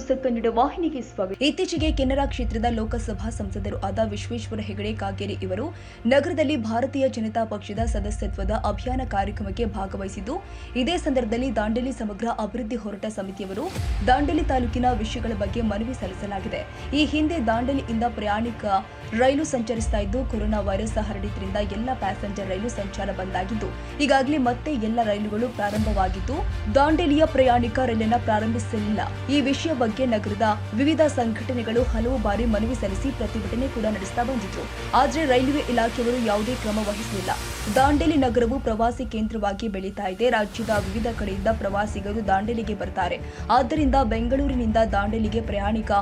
News Kannada ವಾಹಿನಿಗೆ ಸ್ವಾಗತ. ಇತ್ತೀಚೆಗೆ ಕೆನರಾ ಕ್ಷೇತ್ರದ ಲೋಕಸಭಾ ಸಂಸದರು ಆದ ವಿಶ್ವೇಶ್ವರ ಹೆಗಡೆ ಕಾಗೇರಿ ಇವರು ನಗರದಲ್ಲಿ ಭಾರತೀಯ ಜನತಾ ಪಕ್ಷದ ಸದಸ್ಯತ್ವದ ಅಭಿಯಾನ ಕಾರ್ಯಕ್ರಮಕ್ಕೆ ಭಾಗವಹಿಸಿದ್ದು, ಇದೇ ಸಂದರ್ಭದಲ್ಲಿ ದಾಂಡೇಲಿ ಸಮಗ್ರ ಅಭಿವೃದ್ಧಿ ಹೋರಾಟ ಸಮಿತಿಯವರು ದಾಂಡೇಲಿ ತಾಲೂಕಿನ ವಿಷಯಗಳ ಬಗ್ಗೆ ಮನವಿ ಸಲ್ಲಿಸಲಾಗಿದೆ. ಈ ಹಿಂದೆ ದಾಂಡೇಲಿಯಿಂದ ಪ್ರಯಾಣಿಕ ರೈಲು ಸಂಚರಿಸ್ತಾ ಇದ್ದು, ಕೊರೋನಾ ವೈರಸ್ ಹರಡಿದ್ರಿಂದ ಎಲ್ಲ ಪ್ಯಾಸೆಂಜರ್ ರೈಲು ಸಂಚಾರ ಬಂದಾಗಿದ್ದು, ಈಗಾಗಲೇ ಮತ್ತೆ ಎಲ್ಲ ರೈಲುಗಳು ಪ್ರಾರಂಭವಾಗಿದ್ದು, ದಾಂಡೇಲಿಯ ಪ್ರಯಾಣಿಕ ರೈಲನ್ನು ಪ್ರಾರಂಭಿಸಲಿಲ್ಲ. ಈ ವಿಷಯ ಬಗ್ಗೆ ನಗರದ ವಿವಿಧ ಸಂಘಟನೆಗಳು ಹಲವು ಬಾರಿ ಮನವಿ ಸಲ್ಲಿಸಿ ಪ್ರತಿಭಟನೆ ಕೂಡ ನಡೆಸ್ತಾ ಬಂದಿದ್ರು. ಆದರೆ ರೈಲ್ವೆ ಇಲಾಖೆಯವರು ಯಾವುದೇ ಕ್ರಮ ವಹಿಸಲಿಲ್ಲ. ದಾಂಡೇಲಿ ನಗರವು ಪ್ರವಾಸಿ ಕೇಂದ್ರವಾಗಿ ಬೆಳೀತಾ ಇದೆ. ರಾಜ್ಯದ ವಿವಿಧ ಕಡೆಯಿಂದ ಪ್ರವಾಸಿಗರು ದಾಂಡೇಲಿಗೆ ಬರ್ತಾರೆ. ಆದ್ದರಿಂದ ಬೆಂಗಳೂರಿನಿಂದ ದಾಂಡೇಲಿಗೆ ಪ್ರಯಾಣಿಕ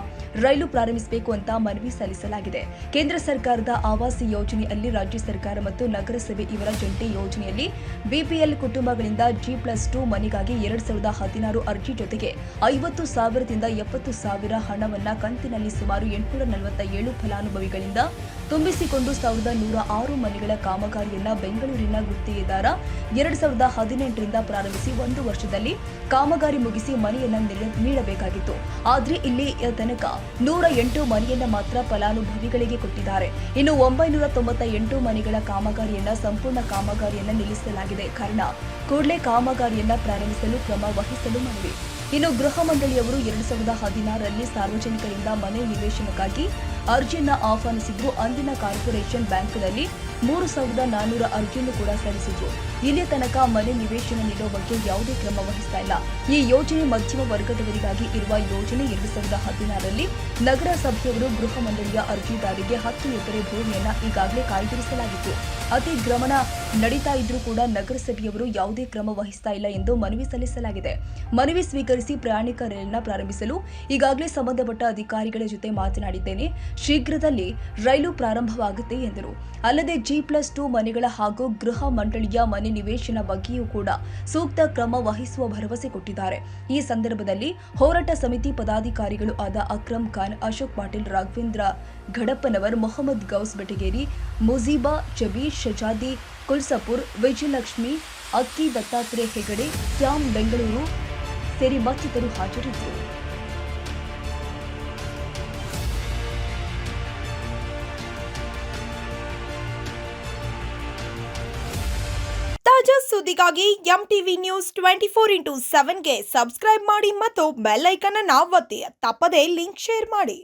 ರೈಲು ಪ್ರಾರಂಭಿಸಬೇಕು ಅಂತ ಮನವಿ ಸಲ್ಲಿಸಲಾಗಿದೆ. ಕೇಂದ್ರ ಸರ್ಕಾರದ ಆವಾಸ್ ಯೋಜನೆಯಲ್ಲಿ ರಾಜ್ಯ ಸರ್ಕಾರ ಮತ್ತು ನಗರಸಭೆ ಇವರ ಜಂಟಿ ಯೋಜನೆಯಲ್ಲಿ ಬಿಪಿಎಲ್ ಕುಟುಂಬಗಳಿಂದ G+2 ಮನೆಗಾಗಿ 2016 ಅರ್ಜಿ ಜೊತೆಗೆ 50,000ದಿಂದ 70,000 ಹಣವನ್ನ ಕಂತಿನಲ್ಲಿ ಸುಮಾರು 847 ಫಲಾನುಭವಿಗಳಿಂದ ತುಂಬಿಸಿಕೊಂಡು 1,106 ಮನೆಗಳ ಕಾಮಗಾರಿಯನ್ನ ಬೆಂಗಳೂರಿನ ಗುತ್ತಿಗೆದಾರ 2018ರಿಂದ ಪ್ರಾರಂಭಿಸಿ 1 ವರ್ಷದಲ್ಲಿ ಕಾಮಗಾರಿ ಮುಗಿಸಿ ಮನೆಯನ್ನ ನೀಡಬೇಕಾಗಿತ್ತು. ಆದ್ರೆ ಇಲ್ಲಿ ತನಕ 108 ಮನೆಯನ್ನ ಮಾತ್ರ ಫಲಾನುಭವಿಗಳಿಗೆ ಕೊಟ್ಟಿದ್ದಾರೆ. ಇನ್ನು 998 ಮನೆಗಳ ಕಾಮಗಾರಿಯನ್ನ ಸಂಪೂರ್ಣ ಕಾಮಗಾರಿಯನ್ನ ನಿಲ್ಲಿಸಲಾಗಿದೆ. ಕಾರಣ ಕೂಡಲೇ ಕಾಮಗಾರಿಯನ್ನ ಪ್ರಾರಂಭಿಸಲು ಕ್ರಮ ವಹಿಸಲು ಮನವಿ. ಇನ್ನು ಗೃಹ ಮಂಡಳಿಯವರು 2016ರಲ್ಲಿ ಸಾರ್ವಜನಿಕರಿಂದ ಮನೆ ನಿವೇಶನಕ್ಕಾಗಿ ಅರ್ಜಿಯನ್ನ ಆಹ್ವಾನಿಸಿದ್ರು. ಅಂದಿನ ಕಾರ್ಪೊರೇಷನ್ ಬ್ಯಾಂಕ್ನಲ್ಲಿ 3,400 ಅರ್ಜಿಯನ್ನು ಕೂಡ ಸಲ್ಲಿಸಿದ್ರು. ಇಲ್ಲಿ ತನಕ ಮನೆ ನಿವೇಶನ ನೀಡುವ ಬಗ್ಗೆ ಯಾವುದೇ ಕ್ರಮ ವಹಿಸ್ತಾ ಇಲ್ಲ. ಈ ಯೋಜನೆ ಮಧ್ಯಮ ವರ್ಗದವರಿಗಾಗಿ ಇರುವ ಯೋಜನೆ. 2016ರಲ್ಲಿ ನಗರಸಭೆಯವರು ಗೃಹ ಮಂಡಳಿಯ ಅರ್ಜಿದಾರರಿಗೆ 10 ಎಕರೆ ಭೂಮಿಯನ್ನ ಈಗಾಗಲೇ ಕಾಯ್ದಿರಿಸಲಾಗಿತ್ತು. ಅತಿಕ್ರಮಣ ನಡೀತಾ ಇದ್ರೂ ಕೂಡ ನಗರಸಭೆಯವರು ಯಾವುದೇ ಕ್ರಮ ವಹಿಸ್ತಾ ಇಲ್ಲ ಎಂದು ಮನವಿ ಸಲ್ಲಿಸಲಾಗಿದೆ. ಮನವಿ ಸ್ವೀಕರಿಸಿ ಪ್ರಯಾಣಿಕ ರೈಲನ್ನ ಪ್ರಾರಂಭಿಸಲು ಈಗಾಗಲೇ ಸಂಬಂಧಪಟ್ಟ ಅಧಿಕಾರಿಗಳ ಜೊತೆ ಮಾತನಾಡಿದ್ದೇನೆ. ಶೀಘ್ರದಲ್ಲಿ ರೈಲು ಪ್ರಾರಂಭವಾಗುತ್ತೆ ಎಂದರು. ಅಲ್ಲದೆ G+2 ಮನೆಗಳ ಹಾಗೂ ಗೃಹ ಮಂಡಳಿಯ ಮನೆ ನಿವೇಶನ ಬಗ್ಗೆಯೂ ಕೂಡ ಸೂಕ್ತ ಕ್ರಮ ವಹಿಸುವ ಭರವಸೆ ಕೊಟ್ಟಿದ್ದಾರೆ. ಈ ಸಂದರ್ಭದಲ್ಲಿ ಹೋರಾಟ ಸಮಿತಿ ಪದಾಧಿಕಾರಿಗಳು ಆದ ಅಕ್ರಮ್ ಖಾನ್, ಅಶೋಕ್ ಪಾಟೀಲ್, ರಾಘವೇಂದ್ರ ಘಡಪ್ಪನವರ್, ಮೊಹಮ್ಮದ್ ಗೌಸ್ ಬೆಟಗೇರಿ, ಮುಜೀಬಾ ಜಬೀರ್, ಶಜಾದಿ ಕುಲ್ಸಪುರ್, ವಿಜಯಲಕ್ಷ್ಮಿ, ಅಕ್ಕಿ, ದತ್ತಾತ್ರೇಯ ಹೆಗಡೆ, ಶ್ಯಾಮ್ ಬೆಂಗಳೂರು ಸೇರಿ ಮತ್ತಿತರರು ಹಾಜರಿದ್ದರು. ತಾಜಾ ಸುದ್ದಿಗಾಗಿ MTV ನ್ಯೂಸ್ 24x7ಗೆ ಸಬ್ಸ್ಕ್ರೈಬ್ ಮಾಡಿ ಮತ್ತು ಬೆಲ್ ಐಕಾನ್ ಅನ್ನು ಒತ್ತಿ. ತಪ್ಪದೇ ಲಿಂಕ್ ಶೇರ್ ಮಾಡಿ.